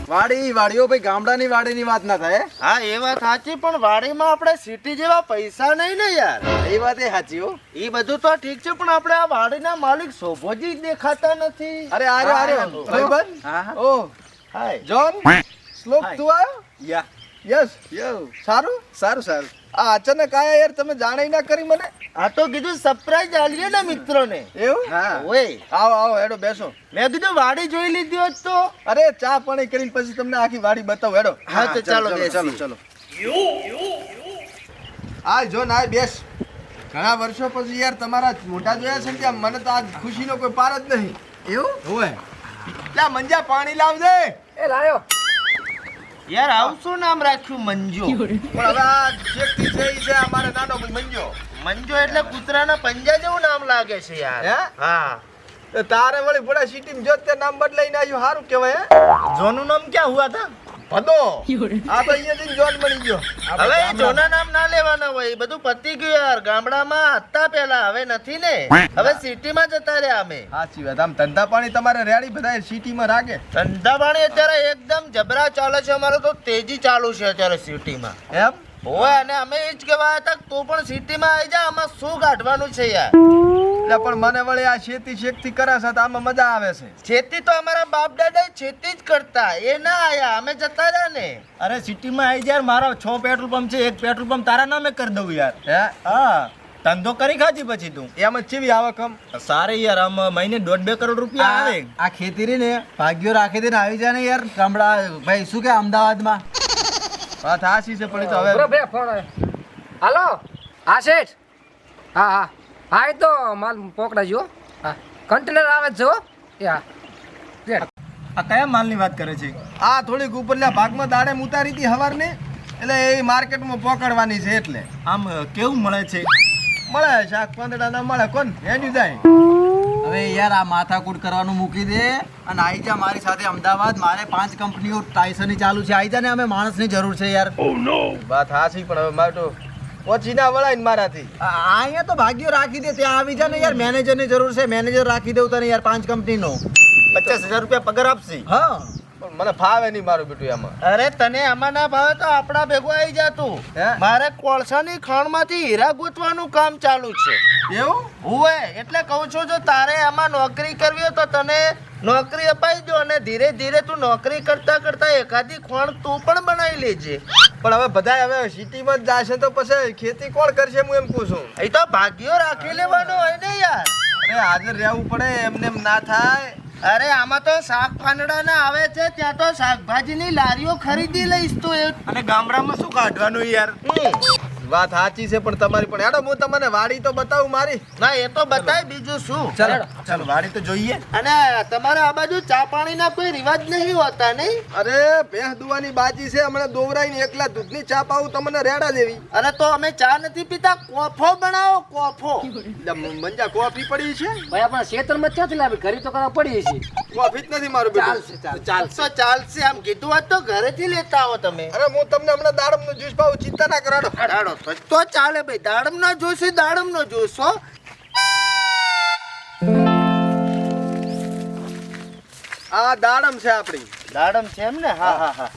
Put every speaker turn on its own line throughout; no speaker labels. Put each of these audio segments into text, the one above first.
વાડીઓ ભાઈ ગામડાની વાડીની વાત ના થાય.
હા એ વાત સાચી, પણ વાડીમાં આપણે સિટી જેવા પૈસા નહીં ને યાર.
એ વાત એ સાચી હો.
એ બધું તો ઠીક છે, પણ આપણે આ વાડીના માલિક શોભોજી દેખાતા નથી.
અરે આર્યો ભાઈબંધ.
હા
ઓ
હાય
જોન શ્લોક
Hi.
તું આયો?
યા
યસ
યો
સારું. આ અચાનક આયા યાર, તમે જાણે ના કરી મને.
આ તો કીધું સરપ્રાઈઝ આલીએ ને મિત્રોને.
એવું?
ઓય
આવો હેડો બેસો.
મેં કીધું વાડી જોઈ લીધી હોત તો.
અરે ચા પાણી કરીને પછી તમને આખી વાડી બતાવું હેડો.
હા તો ચાલો
ચલો. આ જો ના બેસ. ઘણા વર્ષો પછી યાર તમારા મોઢા જોયા છે ને ત્યાં મને તો આ ખુશીનો કોઈ પાર જ નહીં. એવું? હોય. લા મંજા પાણી લાવજે.
એ લાયો.
યાર આવું શું નામ રાખ્યું મંજો?
પણ હવે આ શેકથી છે ઈ છે અમારે નાનો ભાઈ મંજો.
મંજો એટલે કૂતરાના પંજા જેવું નામ લાગે છે યાર.
હે?
હા
તો તારે વળી ભોળા સિટીમાં જો તે નામ બદલાઈને આવ્યું સારું કહેવાય. હે
જોનું નામ ક્યાં હુઆ થા?
ભદો. આ તો અહીંયા જઈને જોન બની ગયો.
હવે એ જોના નામ ના લેવાના હોય, એ બધું પતી ગયું યાર. ગામડામાં હતા પેલા, હવે નથી ને. હવે સિટીમાં જતા રહ્યા અમે.
સાચી વાત. આમ ધંધા પાણી તમારે રેડી બધા સિટીમાં રાખે.
ધંધા પાણી અત્યારે એકદમ જબરા ચાલે છે. અમારે તો તેજી ચાલુ છે અત્યારે સિટીમાં.
એમ?
હોય, અને અમે એ જ કહેવાય હતા તું પણ સિટીમાં આવી જા, આમાં શું કાઢવાનું છે યાર.
એટલે પણ મને વળી આ શેતી શેકથી કરાશે તો આમાં મજા આવે છે.
ખેતી તો અમારા બાપ દાદા ખેતી જ કરતા, એ ના આયા, અમે જતા રહ્યા ને.
અરે સિટીમાં આવી જાય, મારા 6 પેટ્રોલ પંપ છે, એક પેટ્રોલ પંપ તારા નામે કરી દઉં યાર.
હે?
હા ધંધો કરી ખાજી પછી તું.
એમ જ ચેવી આવક આમ?
સારે યાર, આમ મહિને 1.5-2 કરોડ રૂપિયા આવે.
આ ખેતી રી ને ભાગ્યો રાખી દે ને આવી જાય ને યાર ગામડા ભાઈ શું કે અમદાવાદમાં.
વાત હાસી છે પણ ઈ તો હવે
હાલો હા શેઠ. હા હા હા એ તો માલ પોકડાજો. હા કન્ટેનર આવે છે હો. એ હા
આ કયા માલની વાત કરે છે?
આ થોડીક ઉપરલા ભાગમાં દાડેમ ઉતારી હતી હવારને, એટલે એ માર્કેટમાં પકડવાની છે. એટલે
આમ કેવું મળે છે?
મળે શાક પાંદડા ના મળે કોણ હેડ્યું જાય.
હવે યાર આ માથાકૂટ કરવાનું મૂકી દે અને આવી જા મારી સાથે અમદાવાદ. મારે 5 કંપનીઓ ટાઈસનની ચાલુ છે. આવી જા ને, અમે માણસની જરૂર છે યાર.
વાત હાસી પણ હવે મારે તો ઓછી ના વળાય ને મારાથી.
અહીંયા તો ભાગ્યો રાખી દે, ત્યાં આવી જા ને યાર. મેનેજરની જરૂર છે, મેનેજર રાખી દઉં તને યાર 5 કંપનીનો.
50,000 રૂપિયા પગાર આપશે.
હા
પણ મને ફાવે નહીં મારું બેટું એમાં.
અરે તને આમાં ના ભાવે તો આપણા ભેગો આવી જા તું.
હે?
મારે કોળસાની ખાણમાંથી હીરા ગૂંથવાનું કામ ચાલુ છે.
એવું?
હોય એટલે કહું છું, જો તારે આમાં નોકરી કરવી હોય તો તને નોકરી અપાઈ દો, અને ધીરે ધીરે તું નોકરી કરતા કરતા એકાદી ખોણ તું પણ બનાવી લેજે.
પણ હવે બધા હવે સિટીમાં જ જશે તો પછી ખેતી કોણ કરશે હું એમ પૂછું.
એ તો ભાગ્યો રાખી લેવાનો હોય ને યાર.
અરે હાજર રહેવું પડે, એમને એમ ના થાય.
અરે આમાં તો શાક પાંદડા ના આવે છે, ત્યાં તો શાકભાજીની લારીઓ ખરીદી લઈશ તું.
અને ગામડામાં શું કાઢવાનું યાર?
વાત સાચી છે પણ તમારી. પણ હેડો હું તમને વાડી તો બતાવું મારી.
ના એ તો બતાય, બીજું શું.
ચાલો વાડી તો જોઈએ.
અને તમારે આ બાજુ ચા પાણીના કોઈ રિવાજ નહીં હોતા નહીં?
અરે ભેંસ દુવાની બાજી છે, હમણાં દોવરાઈને એકલા દૂધની ચા પાવું તમને રેડા જેવી.
અરે તો અમે ચા નથી પીતા, કોફો બનાવો કોફો.
મંજા કોફી પડી છે?
ભાઈ આપણે ખેતરમાં ક્યાંથી લાવી, ઘરે તો કરવા પડીએ છીએ.
કોફી જ નથી મારું બેટું.
ચાલશે ચાલશે, આમ કીધું હોત તો ઘરેથી લેતા આવો તમે.
અરે હું તમને હમણાં દાડમનો જ્યુસ પાવું, ચિંતા ના કરાડો.
દાડો તો ચાલે ભાઈ, દાડમ નો જોઈશે, દાડમ નો જોઈશો.
આ દાડમ છે આપણી.
દાડમ છે એમ ને? હા હા હા.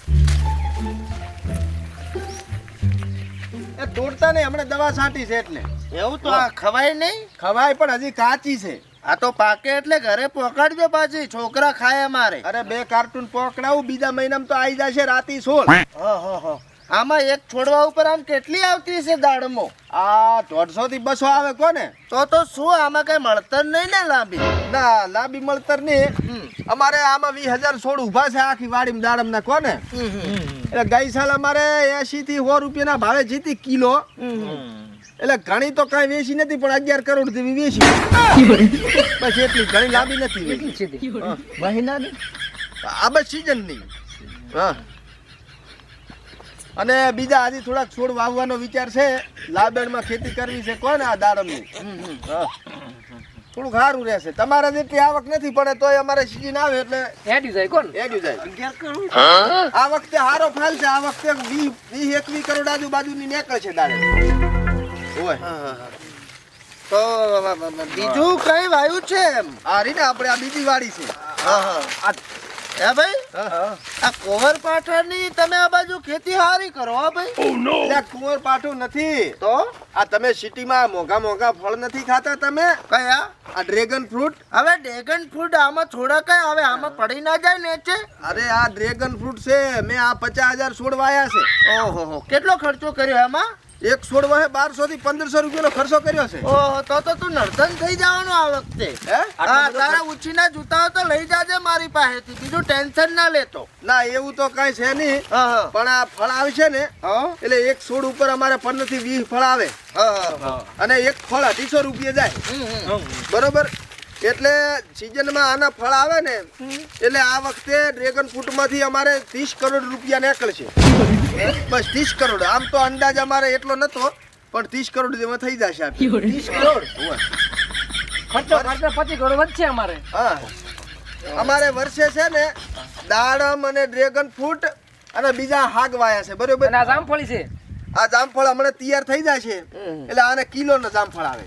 એ તોડતા નહીં, હમણાં દવા છાંટી છે એટલે.
એવું તો આ ખવાય નહીં?
ખવાય પણ હજી કાચી છે.
આ તો પાકે એટલે ઘરે પહોંચાડજો પાછી, છોકરા ખાય અમારે.
અરે 2 કાર્ટૂન પકડાવું, બીજા મહિનામાં તો આવી જશે રાતી 16.
આમાં એક છોડવા ઉપર આમ કેટલી આવતી છે દાડમો?
આ 150 થી 200 આવે કોને.
તો શું આમાં કઈ મળતર નહીં ને લાંબી?
ના લાંબી મળતર નહીં. અમારે આમાં 20,000 છોડ ઉભા છે આખી વાડીમાં દાડમ ના કોને. એટલે ગઈ સાલ અમારે 80 થી 100 રૂપિયાના ભાવે જીતી કિલો. એટલે ઘણી તો કઈ વેચી નથી, પણ 11 કરોડ જેવી વેચી. બસ એટલી, ઘણી લાંબી નથી.
મહિનાની
આ બસ સીઝન ની. હા. અને બીજા હજી થોડાક છોડ વાવવાનો વિચાર છે. લાબેડમાં ખેતી કરવી છે કોને આ દાડમની. થોડુંક સારું રહેશે. તમારા જેટલી આવક નથી પડે તોય અમારે સીઝન આવે એટલે
એડી જાય કોણ
એડ્યું જાય. આ વખતે સારો ફાલ છે. આ વખતે 20-21 કરોડ આજુબાજુની નીકળે છે દાડમ.
તો બીજું કઈ વાયુ છે એમ?
આ રીને આપણે આ બીજી વાડી છે.
હે ભાઈ આ કોવરપાઠાની તમે આ બાજુ ખેતી હારી કરો હો ભાઈ
એટલે કુંવર પાઠું નથી
તો
આ તમે સિટીમાં મોંઘા મોંઘા ફળ નથી ખાતા તમે
કયા
આ ડ્રેગન ફ્રૂટ
હવે ડ્રેગન ફ્રૂટ આમાં થોડા કઈ હવે આમાં પડી ના જાય નીચે
અરે આ ડ્રેગન ફ્રૂટ છે મેં આ 50,000 છોડ વાયા છે
ઓહો કેટલો ખર્ચો કર્યો એમાં
એક છોડ વાહે 1200 થી 1500 રૂપિયાનો ખર્ચો કર્યો છે
ઓહો તો તું નર્તન થઈ જવાનું આ વખતે
હે
હા તારા ઉછીના જૂતા તો લઈ જાજે મારી પાસેથી બીજું ટેન્શન ના લેતો
ના એવું તો કઈ છે નહીં
હા
પણ આ ફળ આવશે ને
હા
એટલે એક છોડ ઉપર અમારે 15 થી 20 ફળ આવે
હા
અને એક ફળ 250 રૂપિયા જાય બરોબર એટલે સિઝનમાં આના ફળ આવે ને એટલે આ વખતે ડ્રેગન ફ્રૂટમાંથી અમારે 30 કરોડ રૂપિયા નીકળશે બસ 30 કરોડ આમ તો અંદાજ અમારે એટલો નતો પણ 30 કરોડ જેમાં થઈ જશે આપણે 30 કરોડ
ખર્ચો 25 કરોડ વધશે અમારે.
હા અમારે વર્ષે છે ને દાડમ અને ડ્રેગન ફ્રૂટ અને બીજા હાગ વાયા છે બરોબર
અને આ જામફળી છે.
આ જામફળ હમણાં તૈયાર થઈ જશે એટલે આને કિલોના જામફળ આવે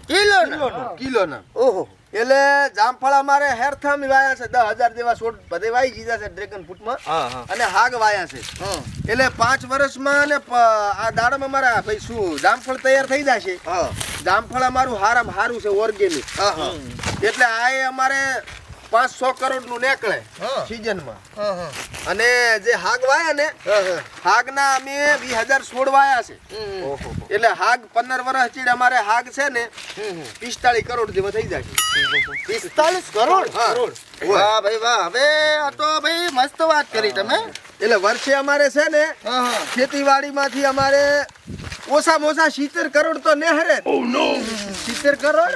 કિલોના
ઓહો
એટલે જામફળ અમારે હેરથામ વાયા છે 10,000 જેવા છોડ બધે વાઈ દીધા છે ડ્રેગન ફ્રૂટમાં અને હાગ વાયા છે એટલે 5 વર્ષમાં ને આ દાડમ અમારા ભાઈ શું જામફળ તૈયાર થઈ જશે જામફળ અમારું હારામાં હારું છે ઓર્ગેનિક એટલે આ એ અમારે 500 કરોડ નું નીકળે સીઝનમાં અને જે હાગ વાયા ને હાગના અમે 20,000 છોડ વાયા છે એટલે હાગ 15 વર્ષ ચીડ અમારે હાગ છે ને 45 કરોડ જેવા થઈ જાય
45 કરોડ વાહ ભાઈ વાહ હવે આ તો ભાઈ મસ્ત વાત કરી તમે
એટલે વર્ષે અમારે છે ને ખેતીવાડીમાંથી અમારે ઓછામાં ઓછા 70 કરોડ તો નેહરે
70 કરોડ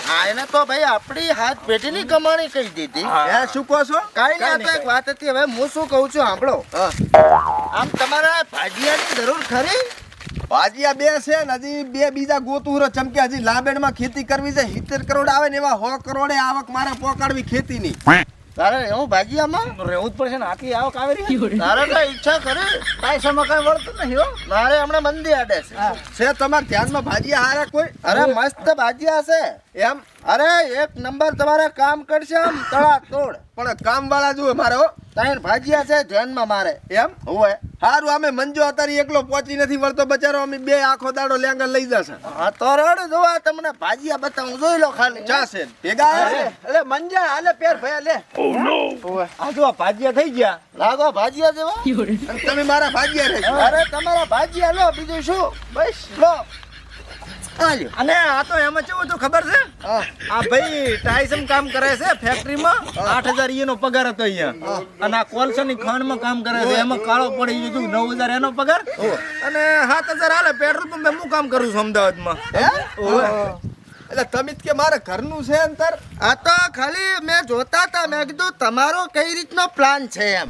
હા એને તો ભાઈ આપણી હાથ પેટીની કમાણી કહી દીધી
હે શું કહો છો
કાઈ નહીં આ તો એક વાત હતી હવે હું શું કહું છું સાંભળો આમ તમારા ભાજીયાની જરૂર ખરી
ભાજીયા બે છે ને હજી બે બીજા ગોતુરો ચમકે હજી લાબેડમાં ખેતી કરવી છે 70 કરોડ આવે ને એવા 100 કરોડે આવક મારે પોકાડવી ખેતીની
તારે એવું ભાજીયામાં
રહેવું જ પડશે ને આટલી આવક આવે રહી.
તારે કઈ ઈચ્છા કરે
પૈસામાં કઈ વળતું નહીં હો.
મારે હમણાં મંદી આડે છે
તમારા ધ્યાનમાં ભાજીયા હારા કોઈ
અરે મસ્ત ભાજીયા છે
એમ
અરે એક નંબર તમારે કામ કરશે આમ તળા તોડ
પણ કામ વાળા જુએ મારે હો
તાઈન ભાજીયા છે ધ્યાનમાં મારે
એમ
હોય
હારું અમે મંજો અત્યારે એકલો પહોંચી નથી વળતો બચારો અમે બે આખો દાડો લેંગર લઈ જશે
હા તો રડ જોવા તમને ભાજીયા બતાવું જોઈ લો ખાલી
ચાસે ભેગા
એટલે મંજા હાલે પેર ભયા લે
આ જો ભાજીયા થઈ ગયા
લાગો ભાજીયા જેવા
અને તમે મારા ભાજીયા રહેજો
અરે તમારા ભાજીયા લો બીજું શું બસ લો આલ્યો
અને આ તો એમાં કેવું હતું ખબર છે આ ભાઈ ટાઈસન કામ કરે છે ફેક્ટરીમાં 8,000 નો પગાર હતો અહીંયા અને આ કોલસાની ખાણમાં કામ કરે છે એમાં કાળો પડી ગયું 9,000 એનો પગાર અને 7,000 હાલે પેટ્રોલ પંપે હું કામ કરું છું અમદાવાદમાં
એટલે તમે જ કે મારે ઘરનું છે અંતર
આ તો ખાલી મેં જોતા હતા મેં કીધું તમારો કઈ રીતનો પ્લાન છે એમ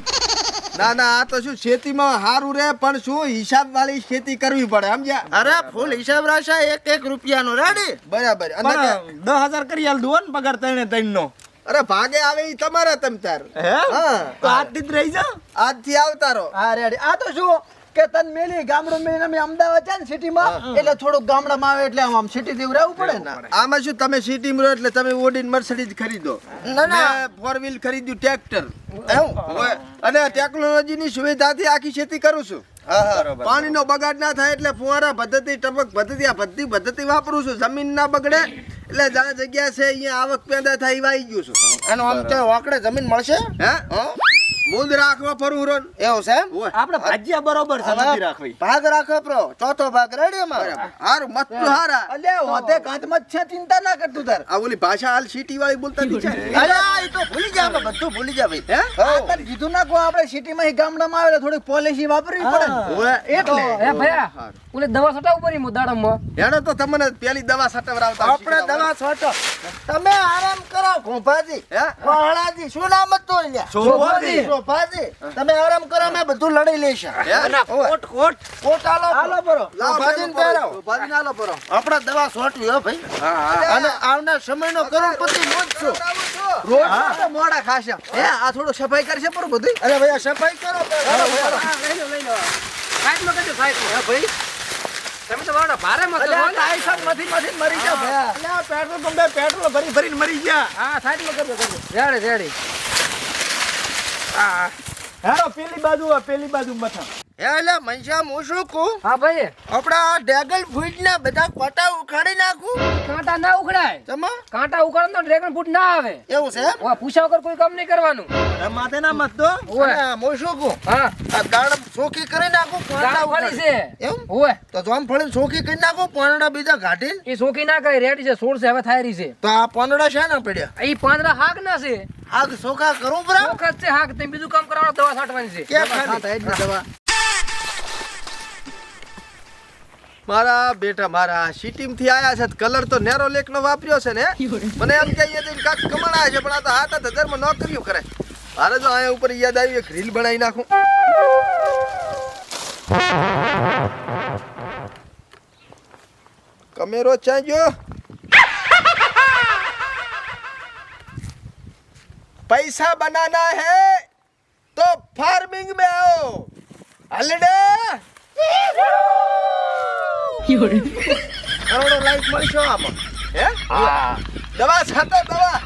ના ના આ તો શું ખેતીમાં હારું રે પણ શું હિસાબ વાળી ખેતી કરવી પડે સમજ્યા
અરે ફૂલ હિસાબ રાશા 1 રૂપિયાનો રેડી
બરાબર અને
પણ 10,000 કરી આલ દો ને પગાર 3 નો
અરે ભાગે આવે ઈ તમારા તમ તાર
હે
હા
તો આજથી જ રહી જા
આજથી આવતા રહો
હા રેડી આ તો શું કે તન મેલી ગામડું મેલીને અમે અમદાવાદ છે ને સિટીમાં એટલે થોડુંક ગામડામાં આવે એટલે આમ સિટી જેવું રહેવું પડે ને
આમાં શું તમે સિટીમાં રહો એટલે તમે ઓડીન મર્સિડીઝ ખરીદો
ના ના
મેં 4 વ્હીલ ખરીદ્યું ટ્રેક્ટર અને ટેકનોલોજીની સુવિધાથી આખી ખેતી કરું છું પાણીનો બગાડ ના થાય એટલે ફુવારા પદ્ધતિ ટપક પદ્ધતિ આ બધી પદ્ધતિ વાપરું છું જમીન ના બગડે એટલે જ્યાં જગ્યા છે અહીંયા આવક પેદા થાય એવા આવી ગયું છું
એનો આમ તો વાકડે જમીન મળશે
હે મૂંદ રાખવા ફરું રોન
એવું છે એમ
આપણે ભાજીયા બરોબર છે નથી રાખવી
ભાગ રાખો પ્રો ચોથો ભાગ રેડી અમારો
હારું મસ્ત હારા
અલે હોતે કાંતમાં જ છે ચિંતા ના કરતું તાર
આ ઓલી ભાષા હાલ સિટી વાળી બોલતા નથી છે
અરે એ તો ભૂલી જા અમે બધું ભૂલી જા ભાઈ
હે
આ તાર કીધું ના કો આપણે સિટીમાં ગામડામાં આવે એટલે થોડીક પોલિસી વાપરવી પડે ને
ઓએ
એટલે
હે ભયા ઓલે દવા છટાવ પડી મુ દાડમમાં.
હેડો તો તમને પેલી દવા સટવરાવતા
આપણે દવા છોટો તમે આરામ કરો ગોપાજી
હે
કોહળાજી શું નામ હતું અહીંયા
શોભાજી.
શોભાજી તમે આરામ કરો મેં બધું લડી લઈશું કોટ આલો
બરો
શોભાજીને પહેરાવો.
શોભાજીને આલો પરો
આપણે દવા છોટવી હો ભાઈ અને આવનાર સમયનો કરોડપતિ મોજ છું
રોજ મોડા ખાશે હે આ થોડું સફાઈ કરશે પર બધું
અરે ભાઈ આ સફાઈ કરો
સાઈડમાં કરજો સાઈડમાં. હે ભાઈ તમે તો વાળા ભારે મત
અલ્યા
બોલો.
ટાઈસન મથી મરી જા ભયા
અલ્યા પેટ્રોલ પંપે પેટ્રોલ ભરી ભરીને મરી ગયા
હા સાઈડમાં કરજો રેડી રેડી
હેડો પેલી બાજુ મથા.
એટલે મનસા હું શું કહું
હા ભાઈ
આપડા આ ડ્રેગન ફ્રૂટ ના બધા કોટા ઉખાડી નાખું
કાંટા ના ઉખડાય
તમા
કાંટા ઉખાડે તો ડ્રેગન ફ્રૂટ ના આવે
એવું છે એમ?
વા પૂછા વગર કોઈ કામ નહીં કરવાનું
માથે ના મત દો.
ઓય
અને હું શું કહું
હા
આ દાડમ ચોખી કરી નાખું પાંદડા
જામફળી
ઉખાડી.
છે
એમ
ઓય
તો જામફળી ચોખી કરી નાખું પાંદડા બીજા ઘાટીને
એ સોકી ના કરે રેડી છે સોળ છે હવે થાયરી છે
તો આ પાંદડા છે ને પડ્યા
એ પાંદડા હાક ના છે
આગ ચોખા કરું બરાબર
વખત છે હાક તમે બીજું કામ કરવાનું દવા છાંટવાની છે
કે ખાલી?
મારા બેટા મારા સિટીમ થી આયા છે કલર તો નેરો લેક નો વાપર્યો છે ને મને એમ કે અહીંયા જઈને કાક કમાણા છે પણ આ તો 7,000 માં નોકરીઓ કરે મારે જો અહીંયા ઉપર યાદ આવી એક રીલ બનાવી નાખું કમેરો ચાંજો पैसा बनाना है तो फार्मिंग में आओ हलडे
કરોડો લાઈક મળશો આમાં
હે દવા છાતો દવા